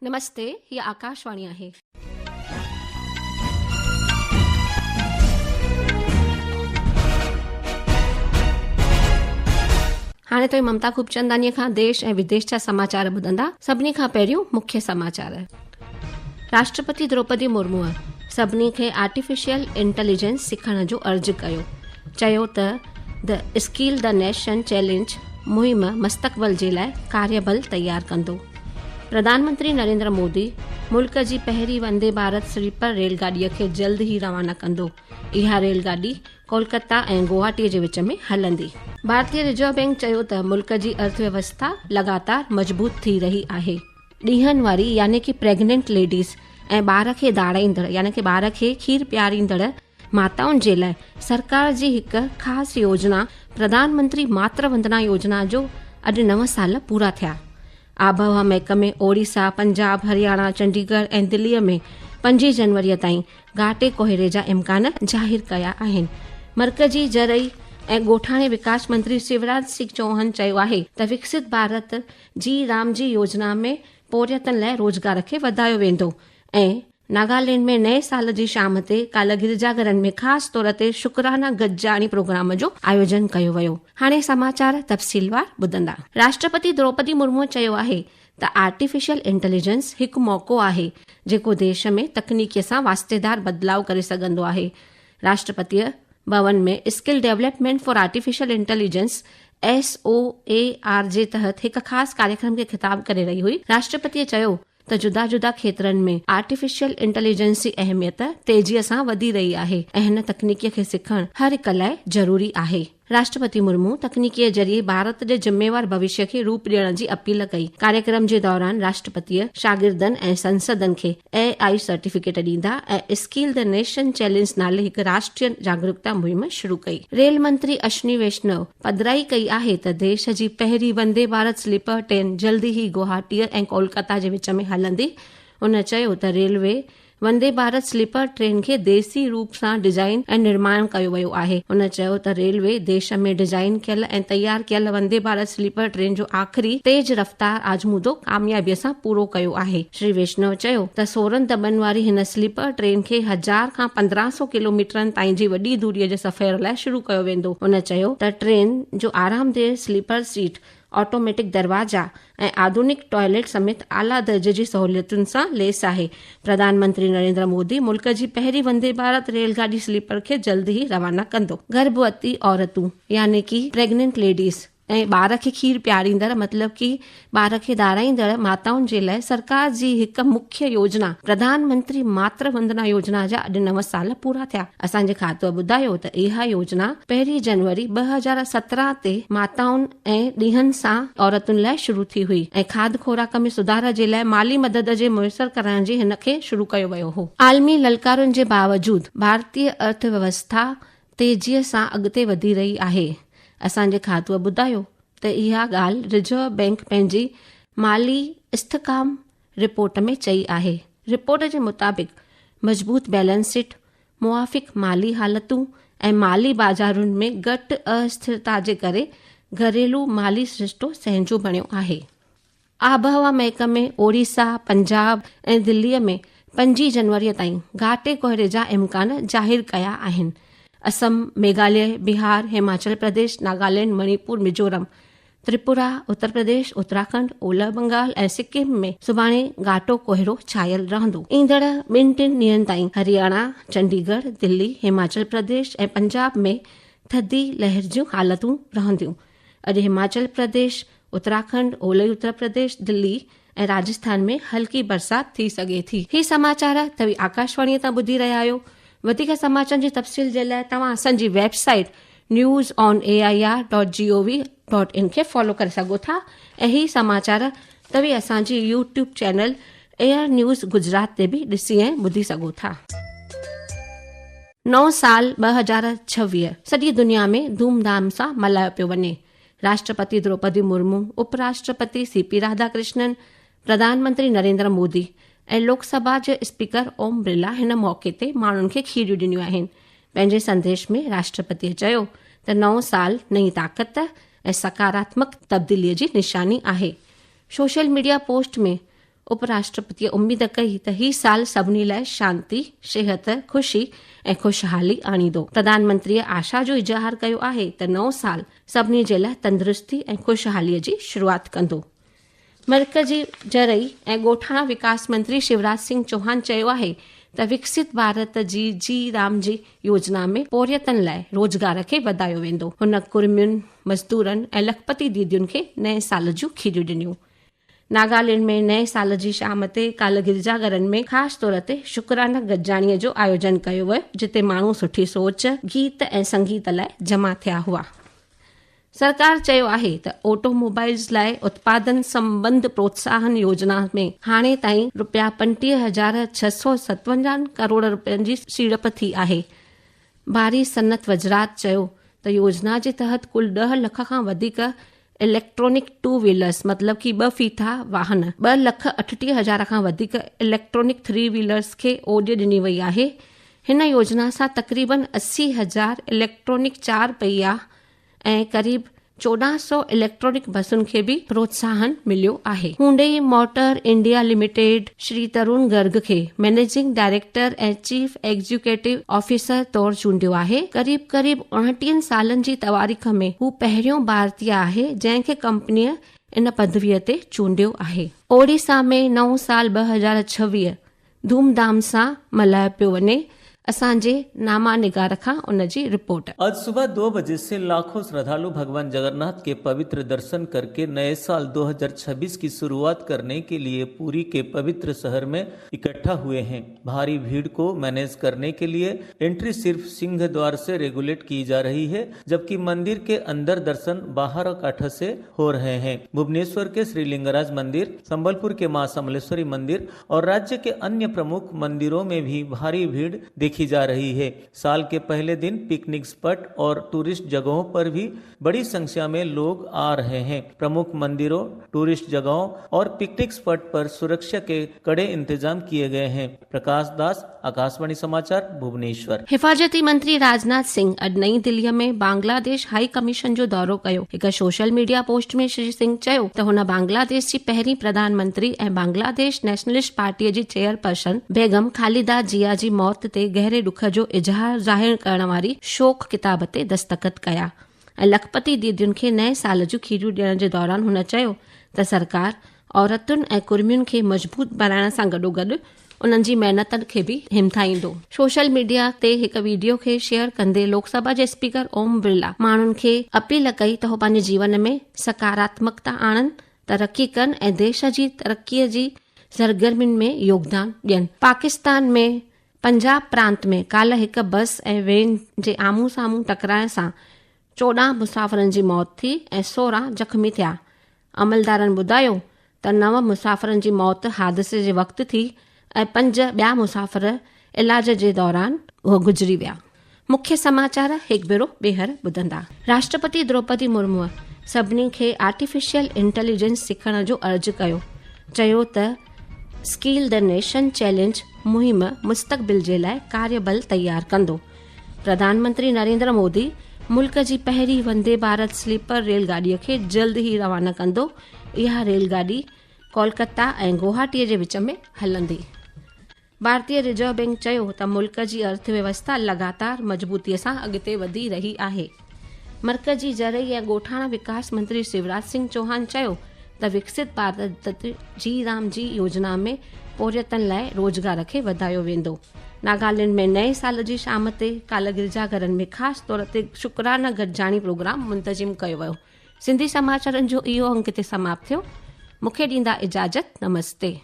नमस्ते, ही आकाशवाणी आहे। हाणे तो ममता खूबचंदानी खां देश ऐं विदेश जा समाचार ॿुधंदा। सभिनी खां पहिरियों मुख्य समाचार। राष्ट्रपति द्रौपदी मुर्मू सभिनी खे आर्टिफिशियल इंटेलिजेंस सिखण जो अर्ज़ु कयो। चयो त the skill the nation challenge मुहिम मस्तक़बल जे लाइ कार्यबल तयार कंदो। प्रधानमंत्री नरेंद्र मोदी मुल्क जी पहिरीं वंदे भारत स्लीपर रेलगाॾीअ खे जल्द ई रवाना कंदो। इहा रेलगाॾी कोलकाता ऐं गुवाहाटीअ जे विच में हलंदी। भारतीय रिजर्व बैंक चयो त मुल्क जी अर्थव्यवस्था लगातार मजबूत थी रही आहे। ॾींहनि वारी यानी कि प्रेग्नेंट लेडीज़ ऐं ॿार खे दाड़ाईंदड़ यानी कि ॿार खे खीर पियारींदड़ माताउनि जे लाइ सरकार जी हिकु ख़ासि योजना प्रधानमंत्री मातृ वंदना योजना जो अॼु 9 साल पूरा थिया। आबहवा महकमे ओडिशा, पंजाब, हरियाणा, चंडीगढ़ ऐं दिल्लीअ में 5 जनवरीअ ताईं घाटे कोहरे जा इम्कान ज़ाहिर कया आहिनि। मर्कज़ी जरई ऐं ॻोठाणे विकास मंत्री शिवराज सिंह चौहान चयो आहे त विकसित भारत जी रामजी योजना में पौरियतनि लाइ रोज़गार खे वधायो वेंदो ऐं नागालैंड में नए साल जी शाम ते काल्ह गिरजाघरनि में ख़ासि तौर ते शुक्राना गॾजाणी प्रोग्राम जो आयोजन कयो वियो। हाणे समाचार तफ़सीलवार ॿुधंदा। राष्ट्रपति द्रौपदी मुर्मू चयो आहे त आर्टिफिशियल इंटेलिजेंस हिकु मौक़ो आहे जेको देश में तकनीकीअ सां वास्तेदार बदिलाव करे सघंदो आहे। राष्ट्रपतीय भवन में skill development for artificial intelligence SOAR जे तहत हिकु ख़ासि कार्यक्रम खे ख़िताब करे रही हुई। राष्ट्रपतिअ चयो त जुदा जुदा खेत्रनि में आर्टिफिशियल इंटेलिजेंस जी अहमियत तेजीअ सां वधी रही आहे ऐं हिन तकनीकीअ खे सिखणु हर हिक लाइ ज़रूरी आहे। राष्ट्रपति मुर्मू तकनीकीअ जरिए भारत जे जिम्मेवार भविष्य खे रूप ॾियण जी अपील कई। कार्यक्रम जे दौरान राष्ट्रपतिअ शागिर्दनि ऐं संसदनि खे AI सर्टिफिकेट ॾींदा ऐं स्किल द नेशन चैलेंज नाले हिकु राष्ट्रीय जागरूकता मुहिम शुरू कई। रेल मंत्री अश्विनी वैष्णव पधराई कई आहे त देश जी पहिरीं वंदे भारत स्लीपर ट्रेन जल्दी ई गुवाहाटी ऐं कोलकाता जे विच में हलंदी। उन चयो त railway Vande Bharat sleeper train खे देसी रूप सां डिजाइन ऐं निर्माण कयो वियो आहे। उन चयो त रेलवे देश में डिजाइन कयल ऐं तयार कयल वंदे भारत स्लीपर ट्रेन जो आख़िरी तेज रफ़्तार आज़मूदो कामयाबीअ सां पूरो कयो आहे। श्री वैष्णव चयो त 16 दॿनि वारी हिन स्लीपर ट्रेन खे 1000 खां 1500 किलोमीटरनि ताईं जी वॾी दूरीअ जे सफ़र लाइ शुरू कयो वेंदो। उन चयो त ट्रेन जो आरामदेह स्लीपर सीट, ऑटोमेटिक दरवाजा ऐं आधुनिक टॉयलेट समेत आला दर्जे जी सहूलियतुनि सां लैस आहे। प्रधानमंत्री नरेंद्र मोदी मुल्क जी पहिरीं वंदे भारत रेलगाॾी स्लीपर खे जल्द ई रवाना कंदो। गर्भवती औरतूं यानी कि प्रेग्नेंट लेडीज़ ऐं ॿार खे खीर पियारींदड़ मतिलब कि ॿार खे दाराईंदड़ माताउनि जे लाइ सरकार जी हिकु मुख्य योजना प्रधानमंत्री मातृ वंदना योजना जा अॼु 9 साल पूरा थिया। असांजे खातो ॿुधायो त इहा योजना 1 जनवरी 2017 ते माताउनि ऐं ॾींहनि सां औरतुनि लाइ शुरू थी हुई ऐं खाद्य खोराक में सुधार जे लाइ माली मदद जे मुयसर करण जी हिन खे शुरू कयो वियो हो। आलमी ललकारुनि जे बावजूदि भारतीय अर्थव्यवस्था तेजीअ सां अॻिते वधी रही आहे। असांजे खातो ॿुधायो त इहा ॻाल्हि रिजर्व बैंक पंहिंजी माली इस्तेकाम रिपोर्ट में चई आहे। रिपोर्ट जे मुताबिक़ मज़बूत बैलेंस शीट, मुआफ़िक माली हालतूं ऐं माली बाज़ारुनि में घटि अस्थिरता जे करे घरेलू माली सिरिश्तो सहंजो बणियो आहे। आबहवा महकमे ओडिशा, पंजाब ऐं दिल्लीअ में 5 जनवरीअ ताईं घाटे कोहरे जा इम्कान ज़ाहिर कया आहिनि। असम, मेघालय, बिहार, हिमाचल प्रदेश, नागालैंड, मणिपुर, मिजोरम, त्रिपुरा, उत्तर प्रदेश, उत्तराखंड, ओलह बंगाल ऐं सिक्किम में सुभाणे घाटो कोहरो छायल रहंदो। ईंदड़ 2-3 ॾींहनि ताईं हरियाणा, चंडीगढ़, दिल्ली, हिमाचल प्रदेश ऐं पंजाब में थधी लहर जूं हालतूं रहंदियूं। अॼु हिमाचल प्रदेश, उत्तराखंड, ओलह उत्तर प्रदेश, दिल्ली ऐं राजस्थान में हल्की बरसात थी सघे थी। ही समाचार तव्हां आकाशवाणीअ तां ॿुधी रहिया आहियो। वधीक समाचारनि जी तफ़सील जे लाइ तव्हां असांजी वेबसाइट newsonair.gov.in खे फॉलो करे सघो था ऐं ही समाचार तव्हां असांजी YouTube channel air news Gujarat ते बि ॾिसी ऐं ॿुधी सघो था। 9 साल 2026 सॼी दुनिया में धूमधाम सां मल्हायो पियो वञे। राष्ट्रपति द्रौपदी मुर्मू, उपराष्ट्रपति CP राधाकृष्णन, प्रधानमंत्री नरेंद्र मोदी ऐं लोकसभा जे स्पीकर ओम बिरला हिन मौक़े ते माण्हुनि खे खीरियूं ॾिनियूं आहिनि। पंहिंजे संदेश में राष्ट्रपतिअ चयो त 9 साल नई ताक़त ऐं सकारात्मक तब्दीलीअ जी निशानी आहे। सोशल मीडिया पोस्ट में उपराष्ट्रपतिअ उम्मीद कई त ही साल सभिनी लाइ शांती, सिहत, ख़ुशी ऐं खुशहाली आणींदो। प्रधानमंत्रीअ आशा जो इज़हार कयो आहे त नओं साल सभिनी जे लाइ तंदुरुस्ती ऐं खुशहालीअ जी शुरूआत कंदो। मर्कज़ी जरई ऐं ॻोठाणा विकास मंत्री शिवराज सिंह चौहान चयो आहे त विकसित भारत जी रामजी योजना में पौरियतनि लाइ रोज़गार खे वधायो वेंदो। हुन कुर्मियुनि, मज़दूरनि ऐं लखपति दीदियुनि खे नए साल जूं खीरियूं ॾिनियूं। नागालैंड में नए साल जी शाम ते काल्ह गिरजाघरनि में ख़ासि तौर ते शुक्राना गॾिजाणीअ जो आयोजन कयो वियो, जिते माण्हू सुठी सोच, गीत ऐं संगीत लाइ जमा थिया हुआ। सरकार चयो आहे त ऑटोमोबाइल्स लाइ उत्पादन संबंध प्रोत्साहन योजना में हाणे ताईं ₹50,657 करोड़ रुपयनि जी सीड़प थी आहे। भारी सनत वज़रात चयो त योजना जे तहत कुल 10 लख खां वधीक इलेक्ट्रॉनिक 2 व्हीलर्स मतलब कि 2 फीथा वाहन, 2,38,000 खां वधीक इलेक्ट्रॉनिक 3 व्हीलर्स खे ओॾे ॾिनी वई आहे। हिन योजना सां तक़रीबन 80,000 इलेक्ट्रॉनिक 4 पहिया ऐं करीब 1400 इलेक्ट्रॉनिक बसुनि खे भी प्रोत्साहन मिलियो आहे। Hyundai Motor India Limited Shri Tarun Garg खे मैनेजिंग डायरेक्टर ऐं चीफ एग्जीक्यूटिव ऑफिसर तौर चूंडियो आहे। करीब 29 सालनि जी तवारीख़ में हू पहिरियों भारतीय आहे जंहिंखे कंपनीअ इन पदवीअ ते चूंडियो आहे। ओडिशा में नओं साल 2026 धूमधाम सां मल्हायो पियो वञे। असांजे नामा निगार खां उन जी रिपोर्ट। आज सुबह 2 बजे से लाखों श्रद्धालु भगवान जगन्नाथ के पवित्र दर्शन करके नए साल 2026 की शुरुआत करने के लिए पुरी के पवित्र शहर में इकट्ठा हुए हैं। भारी भीड़ को मैनेज करने के लिए एंट्री सिर्फ सिंह द्वार से रेगुलेट की जा रही है, जबकि मंदिर के अंदर दर्शन बाहर काठ से हो रहे हैं। भुवनेश्वर के श्रीलिंगराज मंदिर, संबलपुर के मां समलेश्वरी मंदिर और राज्य के अन्य प्रमुख मंदिरों में भी भारी भीड़ देखी जा रही है। साल के पहले दिन पिकनिक स्पॉट और टूरिस्ट जगहों पर भी बड़ी संख्या में लोग आ रहे हैं। प्रमुख मंदिरों, टूरिस्ट जगहों और पिकनिक स्पॉट पर सुरक्षा के कड़े इंतजाम किए गए हैं। प्रकाश दास, आकाशवाणी समाचार, भुवनेश्वर। हिफ़ाज़ती मंत्री राजनाथ सिंह अॼु नई दिल्लीअ में बांग्लादेश हाई कमीशन जो दौरो कयो। हिक सोशल मीडिया पोस्ट में श्री सिंह चयो त हुन बांग्लादेश जी पहिरीं प्रधानमंत्री ऐं बांग्लादेश नेशनलिस्ट पार्टीअ जी चेयरपर्सन बेगम खालिदा जिया जी मौत ते गहरे दुख जो इज़हार ज़ाहिर करण वारी शोक किताब ते दस्तखत कया ऐं लखपति दीदियुनि खे नए साल जूं खीरियूं ॾियण जे दौरान हुन चयो त सरकार औरतुनि ऐं कुर्मियुनि खे मज़बूत बनाइण सां गॾोगॾु उन्हनि जी महिनतनि खे भी हिमथाईंदो। सोशल मीडिया ते हिक वीडियो खे शेयर कंदे लोकसभा जे स्पीकर ओम बिरला माण्हुनि खे अपील कई त हू पंहिंजे जीवन में सकारात्मकता आणनि, तरक़ी कनि ऐं देश जी तरक़ीअ जी सरगर्मियुनि में योगदान ॾियनि। पाकिस्तान में पंजाब प्रांत में काल्ह हिक बस ऐं वेन जे आम्हूं साम्हूं टकराइण सां 14 मुसाफ़िरनि जी मौत थी ऐं 16 ज़ख़्मी थिया। अमलदारनि ॿुधायो त 9 मुसाफ़िरनि जी मौत हादसे जे वक़्तु थी ऐं 5 ॿिया मुसाफ़िर इलाज जे दौरान गुज़री विया। मुख्य समाचार हिकु भेरो ॿीहर ॿुधंदा। राष्ट्रपति द्रौपदी मुर्मू सभिनी खे आर्टिफिशियल इंटेलिजेंस सिखण जो अर्ज़ु कयो। चयो त स्किल द नेशन चैलेंज मुहिम मुस्तक़बिल जे लाइ कार्यबल तैयार कंदो। प्रधानमंत्री नरेंद्र मोदी मुल्क जी पहिरीं वंदे भारत स्लीपर रेलगाॾीअ खे जल्द ई रवाना कंदो। इहा रेलगाॾी कोलकाता ऐं गुवाहाटीअ जे विच में हलंदी। भारतीय रिजर्व बैंक चयो त मुल्क जी अर्थव्यवस्था लगातार मज़बूतीअ सां अॻिते वधी रही आहे। मर्कज़ी जरई ऐं ॻोठाणा विकास मंत्री शिवराज सिंह चौहान चयो त विकसित भारत रामजी योजना में पौरियतनि लाइ रोज़गार खे वधायो वेंदो। नागालैंड में नए साल जी शाम ते काल्ह गिरजाघरनि में ख़ासि तौर ते शुक्राना गॾिजाणी प्रोग्राम मुंतज़िम कयो वियो। सिंधी समाचारनि जो इहो अंक ते समाप्त थियो। मूंखे ॾींदा इजाज़त। नमस्ते।